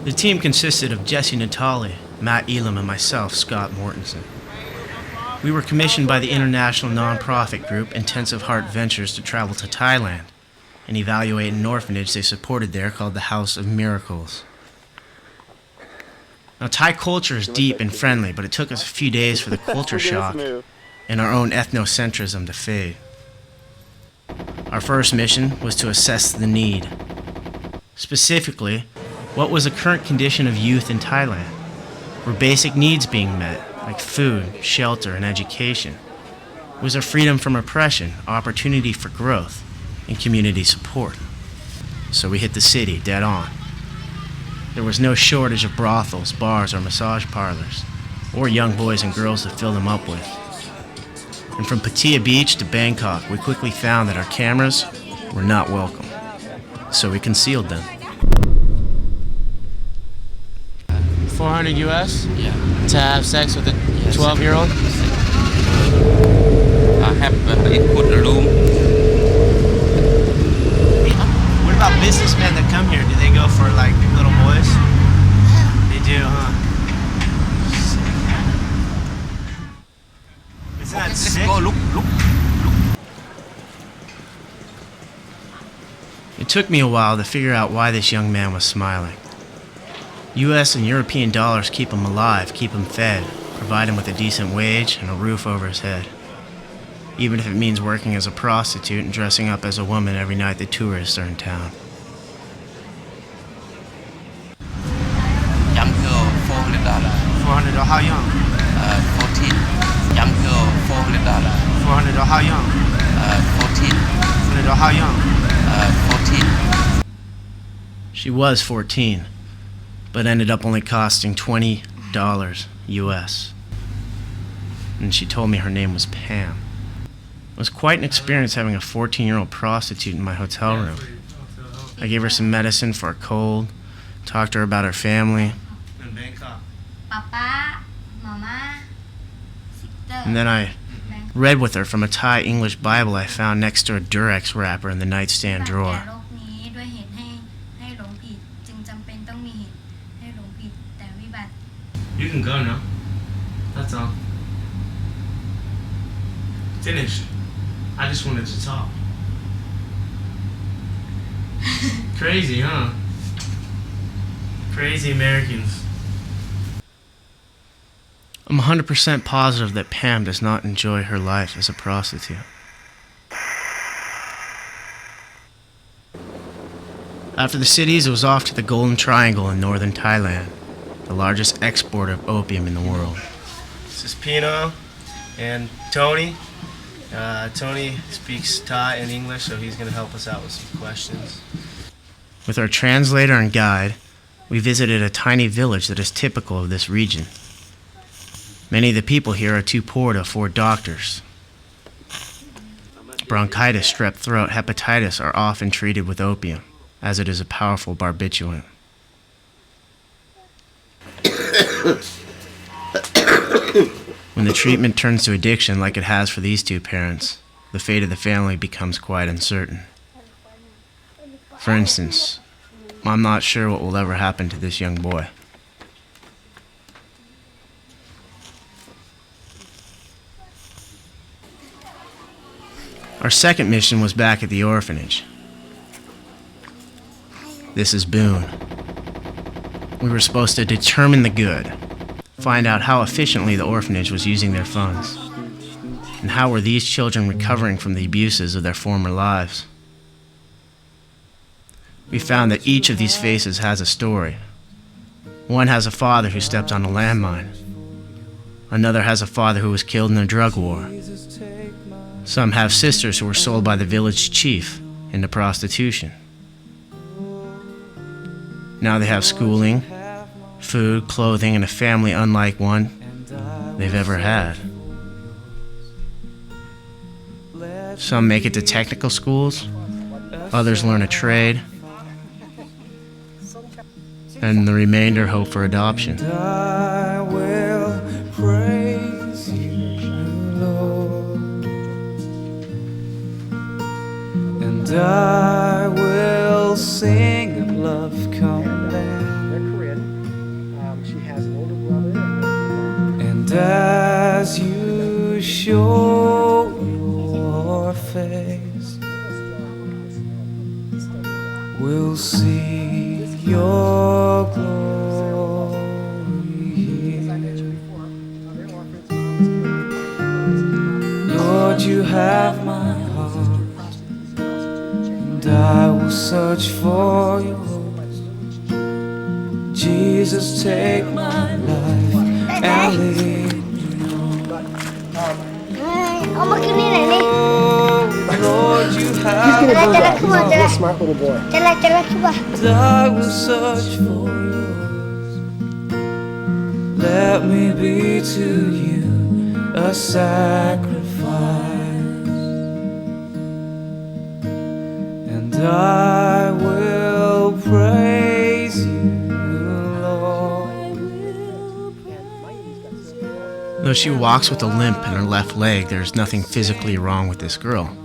The team consisted of Jesse Natale, Matt Elam, and myself, Scott Mortensen. We were commissioned by the international nonprofit group Intensive Heart Ventures to travel to Thailand and evaluate an orphanage they supported there called the House of Miracles. Now, Thai culture is deep and friendly, but it took us a few days for the culture shock and our own ethnocentrism to fade. Our first mission was to assess the need. Specifically, what was the current condition of youth in Thailand? Were basic needs being met, like food, shelter, and education? Was there freedom from oppression, opportunity for growth, and community support? So we hit the city dead on. There was no shortage of brothels, bars, or massage parlors, or young boys and girls to fill them up with. And from Pattaya Beach to Bangkok, we quickly found that our cameras were not welcome. So we concealed them. 400 US? Yeah. To have sex with a 12-year-old? I have input room. What about businessmen that come here? Do they go for like little boys? They do, huh? Isn't that sick? Let's go, look. It took me a while to figure out why this young man was smiling. US and European dollars keep him alive, keep him fed, provide him with a decent wage and a roof over his head. Even if it means working as a prostitute and dressing up as a woman every night the tourists are in town. Young girl, $400. $400, how young? 14. Young girl, $400. $400, how young? 14. $400, how young? 14. She was 14, but ended up only costing $20 US. And she told me her name was Pam. It was quite an experience having a 14-year-old prostitute in my hotel room. I gave her some medicine for a cold, talked to her about her family. In Bangkok. Papa, Mama, sister. And then I read with her from a Thai English Bible I found next to a Durex wrapper in the nightstand drawer. You can go now. That's all. Finished. I just wanted to talk. Crazy, huh? Crazy Americans. I'm 100% positive that Pam does not enjoy her life as a prostitute. After the cities, it was off to the Golden Triangle in northern Thailand, the largest exporter of opium in the world. This is Pino and Tony. Tony speaks Thai and English, so he's going to help us out with some questions. With our translator and guide, we visited a tiny village that is typical of this region. Many of the people here are too poor to afford doctors. Bronchitis, strep throat, hepatitis are often treated with opium, as it is a powerful barbiturate. When the treatment turns to addiction like it has for these two parents, the fate of the family becomes quite uncertain. For instance, I'm not sure what will ever happen to this young boy. Our second mission was back at the orphanage. This is Boone. We were supposed to determine the good, find out how efficiently the orphanage was using their funds, and how were these children recovering from the abuses of their former lives. We found that each of these faces has a story. One has a father who stepped on a landmine. Another has a father who was killed in a drug war. Some have sisters who were sold by the village chief into prostitution. Now they have schooling, food, clothing, and a family unlike one they've ever had. Some make it to technical schools, others learn a trade, and the remainder hope for adoption. And I will praise you, Lord, and I will sing of love come down. will see your glory here. Lord, you have my heart, and I will search for your voice. Jesus, take my life and lead me on. Lord, you have my heart, He's a smart little boy. and I will search for yours. Let me be to you a sacrifice, and I will praise you, Lord. Though she walks with a limp in her left leg, there's nothing physically wrong with this girl.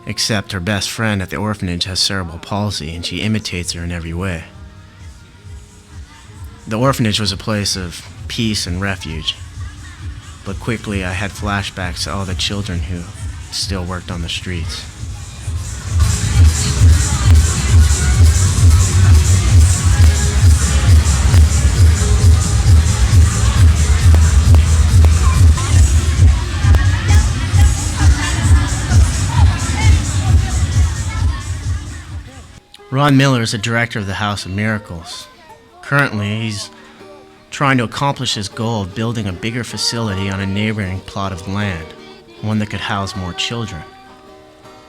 Except her best friend at the orphanage has cerebral palsy, and she imitates her in every way. The orphanage was a place of peace and refuge, but quickly I had flashbacks to all the children who still worked on the streets. Ron Miller is the director of the House of Miracles. Currently, he's trying to accomplish his goal of building a bigger facility on a neighboring plot of land, one that could house more children.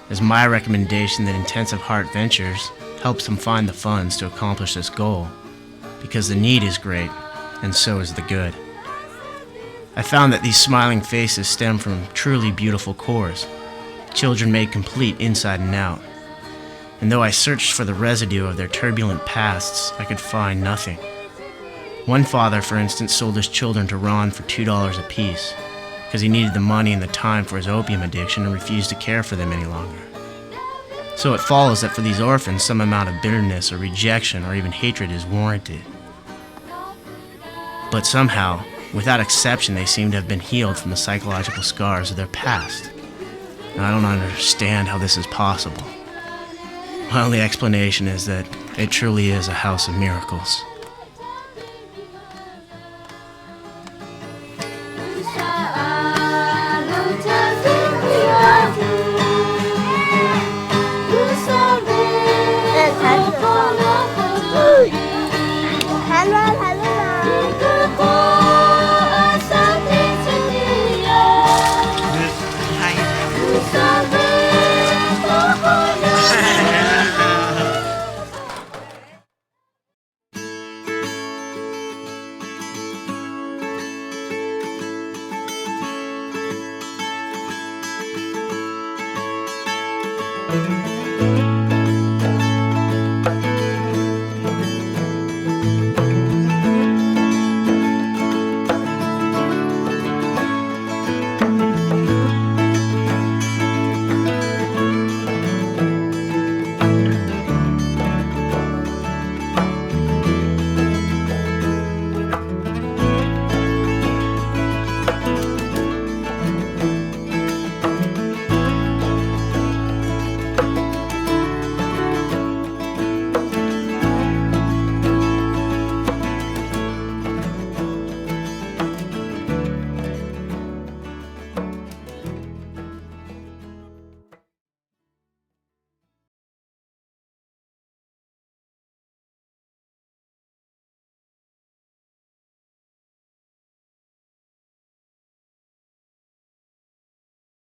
It's my recommendation that Intensive Heart Ventures helps him find the funds to accomplish this goal, because the need is great, and so is the good. I found that these smiling faces stem from truly beautiful cores, children made complete inside and out. And though I searched for the residue of their turbulent pasts, I could find nothing. One father, for instance, sold his children to Ron for $2 apiece because he needed the money and the time for his opium addiction and refused to care for them any longer. So it follows that for these orphans, some amount of bitterness or rejection or even hatred is warranted. But somehow, without exception, they seem to have been healed from the psychological scars of their past. And I don't understand how this is possible. My only explanation is that it truly is a house of miracles.